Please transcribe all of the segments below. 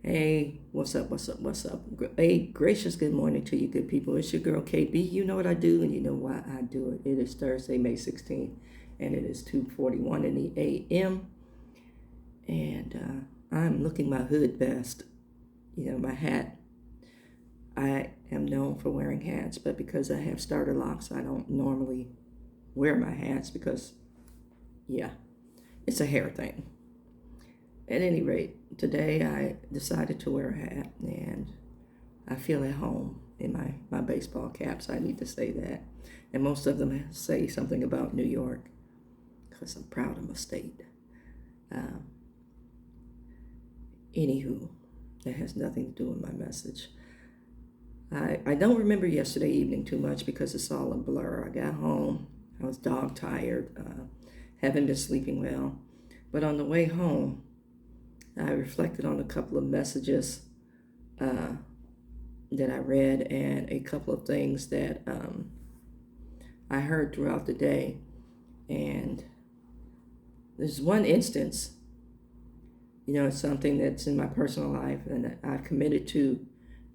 Hey, what's up? What's up? What's up? Hey, gracious good morning to you, good people. It's your girl KB. You know what I do, and you know why I do it. It is Thursday, May 16th, and it is 2:41 in the a.m. And I'm looking my hood best. You know, my hat. I am known for wearing hats, but because I have starter locks, I don't normally wear my hats because, yeah, it's a hair thing. At any rate, today I decided to wear a hat, and I feel at home in my baseball caps. I need to say that. And most of them say something about New York because I'm proud of my state. Um, Anywho, that has nothing to do with my message. I don't remember yesterday evening too much because it's all a blur. I got home. I was dog tired. Haven't been sleeping well. But on the way home, I reflected on a couple of messages that I read and a couple of things that I heard throughout the day. And there's one instance, it's something that's in my personal life, and I've committed to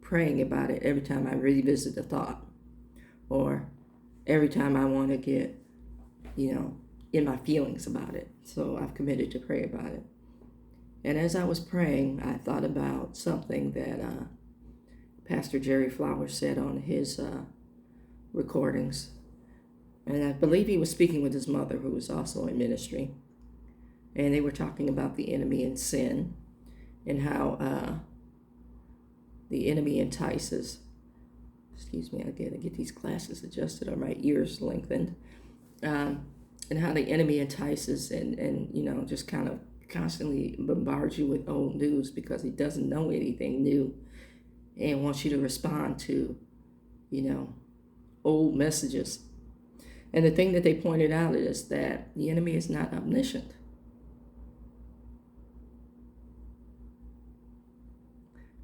praying about it every time I revisit the thought, or every time I want to get, in my feelings about it. So I've committed to pray about it. And as I was praying, I thought about something that Pastor Jerry Flowers said on his recordings. And I believe he was speaking with his mother, who was also in ministry. And they were talking about the enemy and sin, and how the enemy entices. Excuse me, I gotta get these glasses adjusted or my ears lengthened. And how the enemy entices and just kind of constantly bombards you with old news because he doesn't know anything new and wants you to respond to, old messages. And the thing that they pointed out is that the enemy is not omniscient.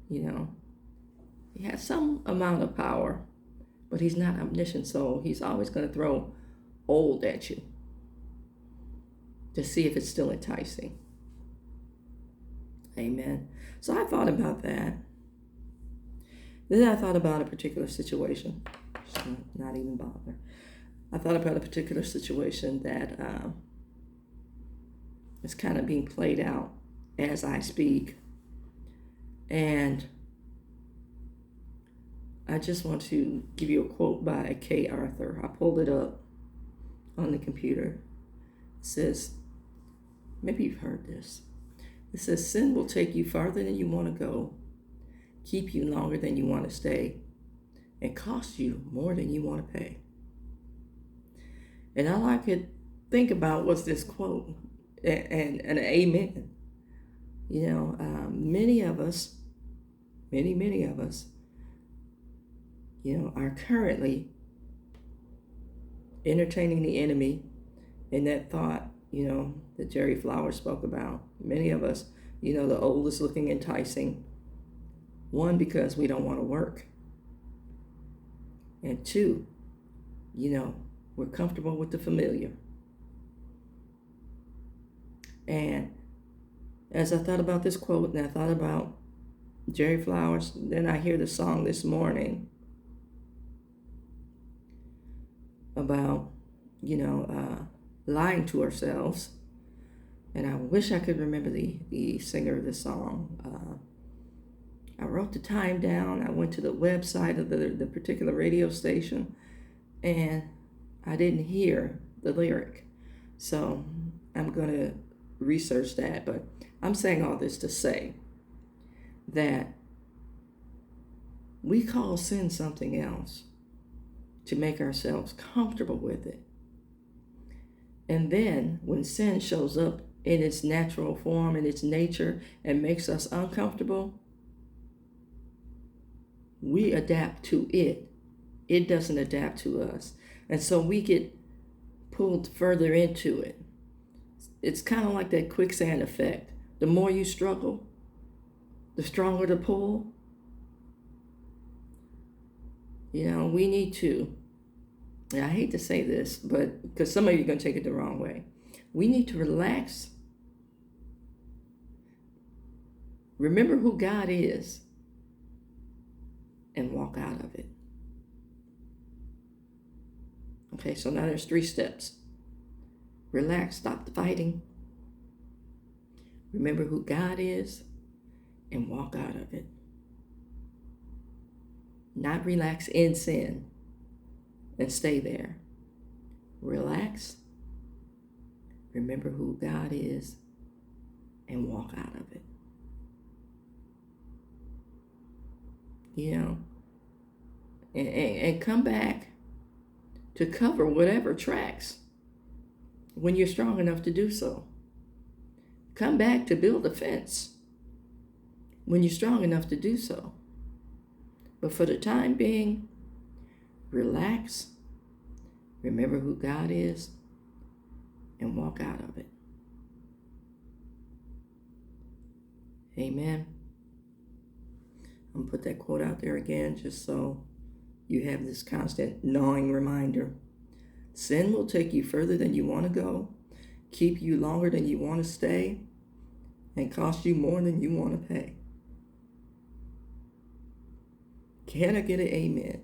He has some amount of power, but he's not omniscient, so he's always going to throw old at you to see if it's still enticing. Amen. So I thought about that. Then I thought about a particular situation. Not even bother. I thought about a particular situation that is kind of being played out as I speak. And I just want to give you a quote by Kay Arthur. I pulled it up on the computer. It says, maybe you've heard this. It says, sin will take you farther than you want to go, keep you longer than you want to stay, and cost you more than you want to pay. And all I could think about was this quote, and an amen. Many of us, many of us, are currently entertaining the enemy in that thought, that Jerry Flowers spoke about. Many of us, the oldest looking enticing. One, because we don't want to work. And two, we're comfortable with the familiar. And as I thought about this quote and I thought about Jerry Flowers, then I hear the song this morning about, lying to ourselves. And I wish I could remember the singer of the song. I wrote the time down. I went to the website of the particular radio station, and I didn't hear the lyric. So I'm going to research that. But I'm saying all this to say that we call sin something else to make ourselves comfortable with it. And then when sin shows up in its natural form, in its nature, and makes us uncomfortable, we adapt to it. It doesn't adapt to us. And so we get pulled further into it. It's kind of like that quicksand effect. The more you struggle, the stronger the pull. We need to, and I hate to say this, but because some of you are going to take it the wrong way, we need to relax Remember who God is and walk out of it. Okay, so now there's 3 steps. Relax, stop the fighting. Remember who God is and walk out of it. Not relax in sin and stay there. Relax. Remember who God is and walk out of it. You know, and come back to cover whatever tracks when you're strong enough to do so. Come back to build a fence when you're strong enough to do so. But for the time being, relax, remember who God is, and walk out of it. Amen. I'm going to put that quote out there again just so you have this constant gnawing reminder. Sin will take you further than you want to go, keep you longer than you want to stay, and cost you more than you want to pay. Can I get an amen?